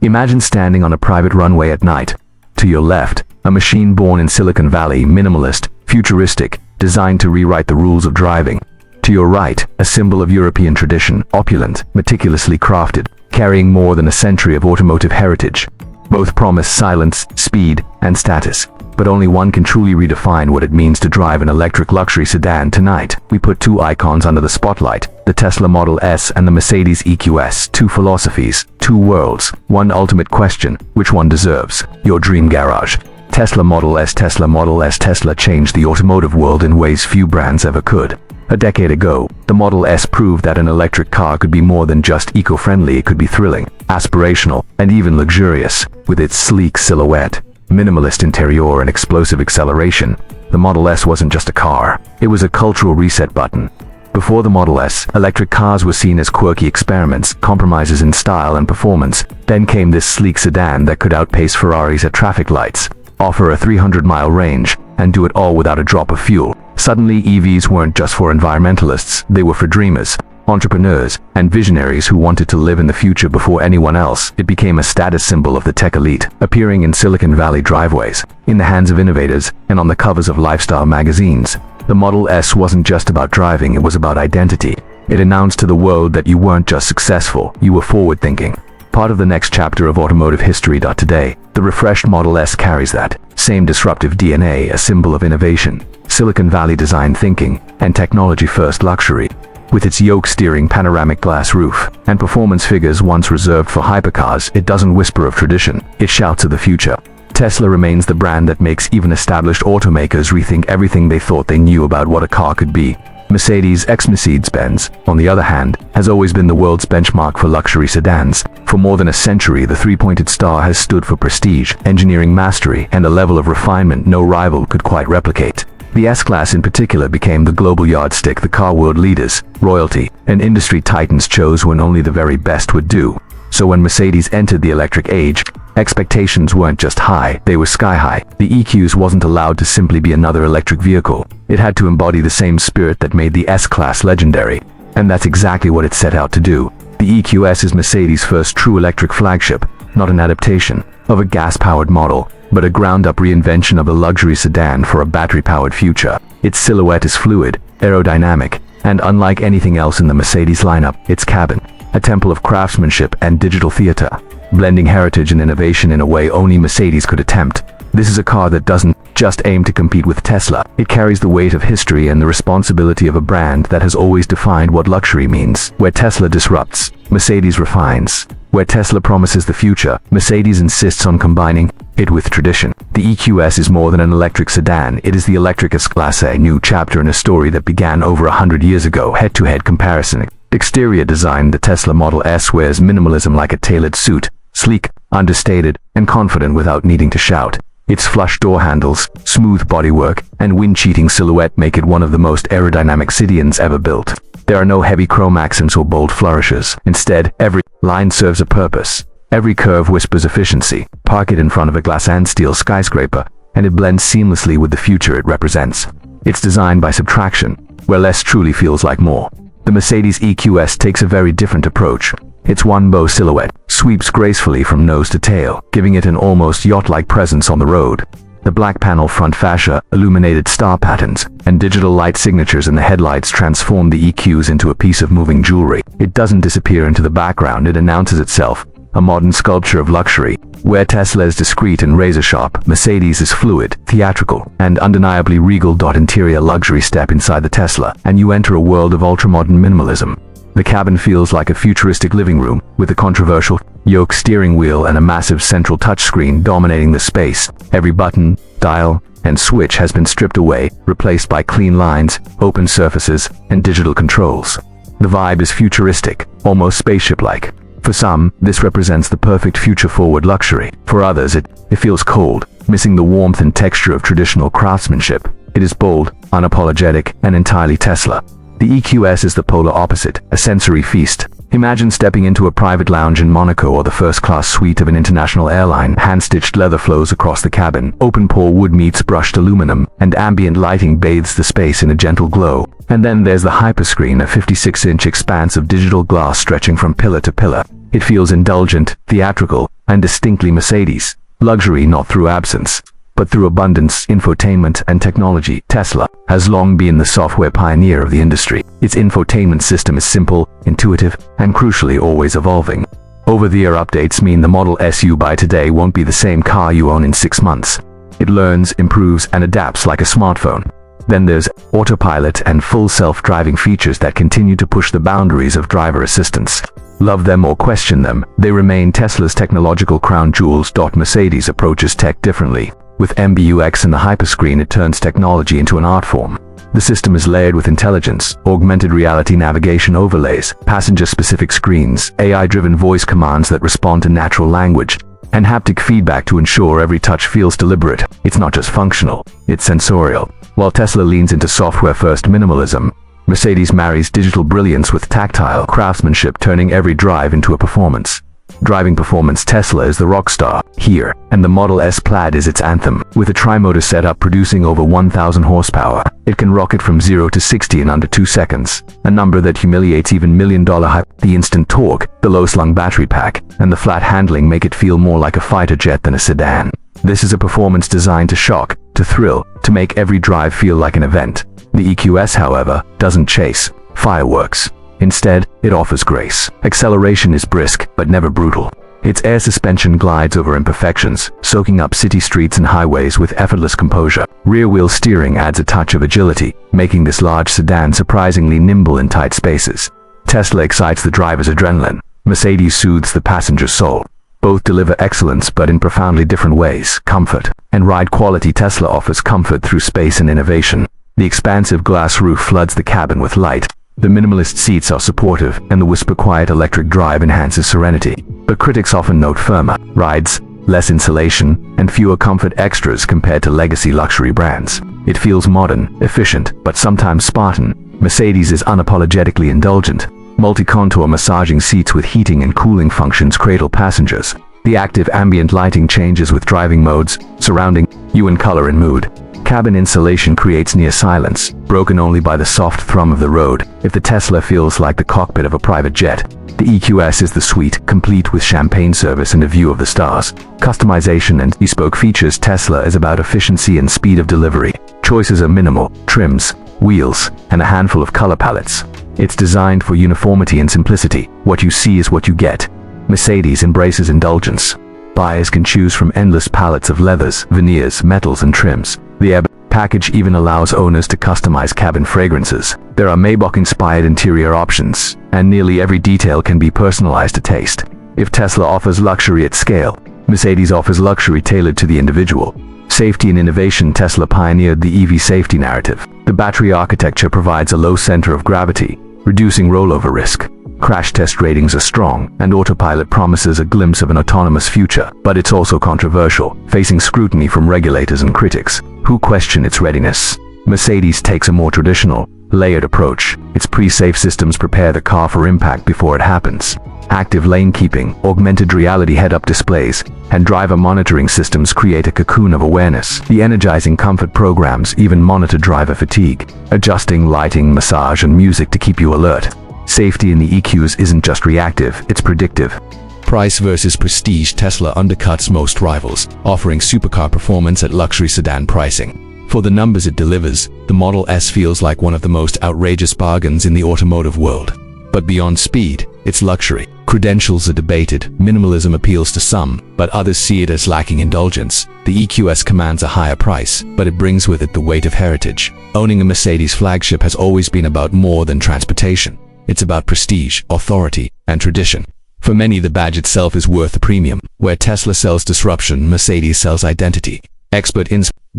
Imagine standing on a private runway at night. To your left, a machine born in Silicon Valley, minimalist, futuristic, designed to rewrite the rules of driving. To your right, a symbol of European tradition, opulent, meticulously crafted, carrying more than a century of automotive heritage. Both promise silence, speed, and status, but only one can truly redefine what it means to drive an electric luxury sedan. Tonight, we put two icons under the spotlight, the Tesla Model S and the Mercedes EQS, two philosophies, two worlds, one ultimate question: which one deserves your dream garage? Tesla Model S. Tesla Model S. Tesla changed the automotive world in ways few brands ever could. A decade ago, the Model S proved that an electric car could be more than just eco-friendly. It could be thrilling, aspirational, and even luxurious. With its sleek silhouette, minimalist interior, and explosive acceleration, the Model S wasn't just a car, it was a cultural reset button. Before the Model S, electric cars were seen as quirky experiments, compromises in style and performance. Then came this sleek sedan that could outpace Ferraris at traffic lights, offer a 300-mile range, and do it all without a drop of fuel. Suddenly, EVs weren't just for environmentalists, they were for dreamers, entrepreneurs, and visionaries who wanted to live in the future before anyone else. It became a status symbol of the tech elite, appearing in Silicon Valley driveways, in the hands of innovators, and on the covers of lifestyle magazines. The Model S wasn't just about driving, it was about identity. It announced to the world that you weren't just successful, you were forward-thinking. Part of the next chapter of automotive history. Today, the refreshed Model S carries that same disruptive DNA, a symbol of innovation, Silicon Valley design thinking, and technology-first luxury. With its yoke-steering panoramic glass roof and performance figures once reserved for hypercars, it doesn't whisper of tradition, it shouts of the future. Tesla remains the brand that makes even established automakers rethink everything they thought they knew about what a car could be. Mercedes Mercedes-Benz, on the other hand, has always been the world's benchmark for luxury sedans. For more than a century, the three-pointed star has stood for prestige, engineering mastery, and a level of refinement no rival could quite replicate. The S-Class in particular became the global yardstick the car world leaders, royalty, and industry titans chose when only the very best would do. So when Mercedes entered the electric age, expectations weren't just high, they were sky-high. The EQS wasn't allowed to simply be another electric vehicle. It had to embody the same spirit that made the S-Class legendary. And that's exactly what it set out to do. The EQS is Mercedes' first true electric flagship, not an adaptation of a gas-powered model, but a ground-up reinvention of a luxury sedan for a battery-powered future. Its silhouette is fluid, aerodynamic, and unlike anything else in the Mercedes lineup, its cabin, a temple of craftsmanship and digital theater, blending heritage and innovation in a way only Mercedes could attempt. This is a car that doesn't just aim to compete with Tesla. It carries the weight of history and the responsibility of a brand that has always defined what luxury means. Where Tesla disrupts, Mercedes refines. Where Tesla promises the future, Mercedes insists on combining it with tradition. The EQS is more than an electric sedan, it is the electric S-Class, a new chapter in a story that began over 100 years ago. Head-to-head comparison. Exterior design. The Tesla Model S wears minimalism like a tailored suit, sleek, understated, and confident without needing to shout. Its flush door handles, smooth bodywork, and wind-cheating silhouette make it one of the most aerodynamic sedans ever built. There are no heavy chrome accents or bold flourishes. Instead, every line serves a purpose. Every curve whispers efficiency. Park it in front of a glass and steel skyscraper, and it blends seamlessly with the future it represents. It's designed by subtraction, where less truly feels like more. The Mercedes EQS takes a very different approach. Its one-bow silhouette sweeps gracefully from nose to tail, giving it an almost yacht-like presence on the road. The black panel front fascia, illuminated star patterns, and digital light signatures in the headlights transform the EQs into a piece of moving jewelry. It doesn't disappear into the background, it announces itself, a modern sculpture of luxury. Where Tesla is discreet and razor-sharp, Mercedes is fluid, theatrical, and undeniably regal. Interior luxury. Step inside the Tesla, and you enter a world of ultra-modern minimalism. The cabin feels like a futuristic living room, with a controversial yoke steering wheel and a massive central touchscreen dominating the space. Every button, dial, and switch has been stripped away, replaced by clean lines, open surfaces, and digital controls. The vibe is futuristic, almost spaceship-like. For some, this represents the perfect future-forward luxury. For others, it feels cold, missing the warmth and texture of traditional craftsmanship. It is bold, unapologetic, and entirely Tesla. The EQS is the polar opposite, a sensory feast. Imagine stepping into a private lounge in Monaco or the first-class suite of an international airline. Hand-stitched leather flows across the cabin, open-pore wood meets brushed aluminum, and ambient lighting bathes the space in a gentle glow. And then there's the Hyperscreen, a 56-inch expanse of digital glass stretching from pillar to pillar. It feels indulgent, theatrical, and distinctly Mercedes. Luxury not through absence, but through abundance, infotainment, and technology. Tesla has long been the software pioneer of the industry. Its infotainment system is simple, intuitive, and crucially always evolving. Over-the-air updates mean the Model S you buy today won't be the same car you own in 6 months. It learns, improves, and adapts like a smartphone. Then there's autopilot and full self-driving features that continue to push the boundaries of driver assistance. Love them or question them, they remain Tesla's technological crown jewels. Mercedes approaches tech differently. With MBUX and the Hyperscreen, it turns technology into an art form. The system is layered with intelligence, augmented reality navigation overlays, passenger-specific screens, AI-driven voice commands that respond to natural language, and haptic feedback to ensure every touch feels deliberate. It's not just functional, it's sensorial. While Tesla leans into software-first minimalism, Mercedes marries digital brilliance with tactile craftsmanship, turning every drive into a performance. Driving performance, Tesla is the rock star here, and the Model S Plaid is its anthem. With a tri-motor setup producing over 1,000 horsepower, it can rocket from 0 to 60 in under 2 seconds, a number that humiliates even million-dollar hype. The instant torque, the low-slung battery pack, and the flat handling make it feel more like a fighter jet than a sedan. This is a performance designed to shock, to thrill, to make every drive feel like an event. The EQS, however, doesn't chase fireworks. Instead, it offers grace. Acceleration is brisk, but never brutal. Its air suspension glides over imperfections, soaking up city streets and highways with effortless composure. Rear-wheel steering adds a touch of agility, making this large sedan surprisingly nimble in tight spaces. Tesla excites the driver's adrenaline. Mercedes soothes the passenger's soul. Both deliver excellence, but in profoundly different ways. Comfort and ride quality. Tesla offers comfort through space and innovation. The expansive glass roof floods the cabin with light. The minimalist seats are supportive, and the whisper-quiet electric drive enhances serenity. But critics often note firmer rides, less insulation, and fewer comfort extras compared to legacy luxury brands. It feels modern, efficient, but sometimes Spartan. Mercedes is unapologetically indulgent. Multi-contour massaging seats with heating and cooling functions cradle passengers. The active ambient lighting changes with driving modes, surrounding you in color and mood. Cabin insulation creates near silence, broken only by the soft thrum of the road. If the Tesla feels like the cockpit of a private jet, the EQS is the suite, complete with champagne service and a view of the stars. Customization and bespoke features. Tesla is about efficiency and speed of delivery. Choices are minimal: trims, wheels, and a handful of color palettes. It's designed for uniformity and simplicity. What you see is what you get. Mercedes embraces indulgence. Buyers can choose from endless palettes of leathers, veneers, metals, and trims. The Air package even allows owners to customize cabin fragrances. There are Maybach-inspired interior options, and nearly every detail can be personalized to taste. If Tesla offers luxury at scale, Mercedes offers luxury tailored to the individual. Safety and innovation. Tesla pioneered the EV safety narrative. The battery architecture provides a low center of gravity, reducing rollover risk. Crash test ratings are strong, and autopilot promises a glimpse of an autonomous future. But it's also controversial, facing scrutiny from regulators and critics who question its readiness. Mercedes takes a more traditional, layered approach. Its pre-safe systems prepare the car for impact before it happens. Active lane keeping, augmented reality head-up displays, and driver monitoring systems create a cocoon of awareness. The energizing comfort programs even monitor driver fatigue, adjusting lighting, massage, and music to keep you alert. Safety in the EQs isn't just reactive, it's predictive. Price versus prestige. Tesla undercuts most rivals, offering supercar performance at luxury sedan pricing. For the numbers it delivers, the Model S feels like one of the most outrageous bargains in the automotive world. But beyond speed, it's luxury. Credentials are debated. Minimalism appeals to some, but others see it as lacking indulgence. The EQS commands a higher price, but it brings with it the weight of heritage. Owning a Mercedes flagship has always been about more than transportation. It's about prestige, authority, and tradition. For many, the badge itself is worth the premium. Where Tesla sells disruption, Mercedes sells identity.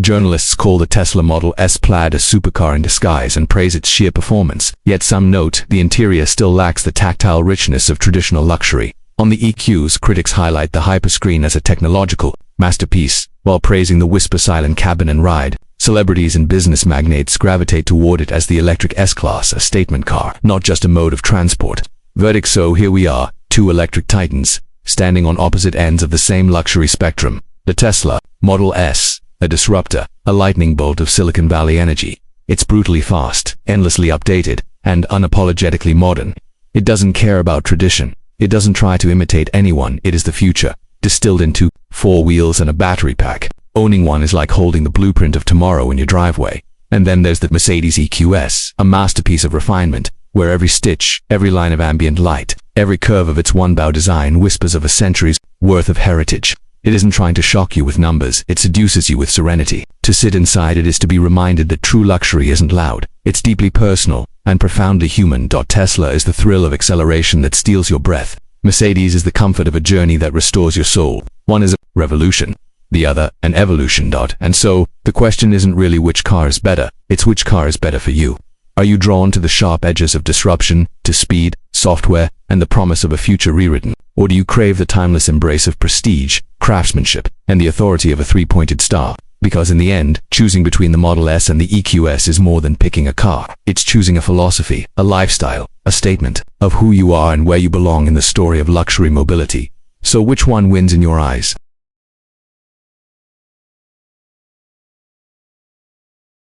Journalists call the Tesla Model S Plaid a supercar in disguise and praise its sheer performance. Yet some note the interior still lacks the tactile richness of traditional luxury. On the EQs, critics highlight the Hyperscreen as a technological masterpiece, while praising the whisper-silent cabin and ride. Celebrities and business magnates gravitate toward it as the electric S-Class, a statement car, not just a mode of transport. Verdict: so here we are, two electric titans, standing on opposite ends of the same luxury spectrum. The Tesla Model S, a disruptor, a lightning bolt of Silicon Valley energy. It's brutally fast, endlessly updated, and unapologetically modern. It doesn't care about tradition. It doesn't try to imitate anyone. It is the future. distilled into 4 wheels and a battery pack. Owning one is like holding the blueprint of tomorrow in your driveway. And then there's the Mercedes EQS, a masterpiece of refinement, where every stitch, every line of ambient light, every curve of its one-bow design whispers of a century's worth of heritage. It isn't trying to shock you with numbers, it seduces you with serenity. To sit inside it is to be reminded that true luxury isn't loud, it's deeply personal and profoundly human. Tesla is the thrill of acceleration that steals your breath. Mercedes is the comfort of a journey that restores your soul. One is a revolution, the other an evolution. And so, the question isn't really which car is better, it's which car is better for you. Are you drawn to the sharp edges of disruption, to speed, software, and the promise of a future rewritten? Or do you crave the timeless embrace of prestige, craftsmanship, and the authority of a three-pointed star? Because in the end, choosing between the Model S and the EQS is more than picking a car. It's choosing a philosophy, a lifestyle, a statement of who you are and where you belong in the story of luxury mobility. So which one wins in your eyes?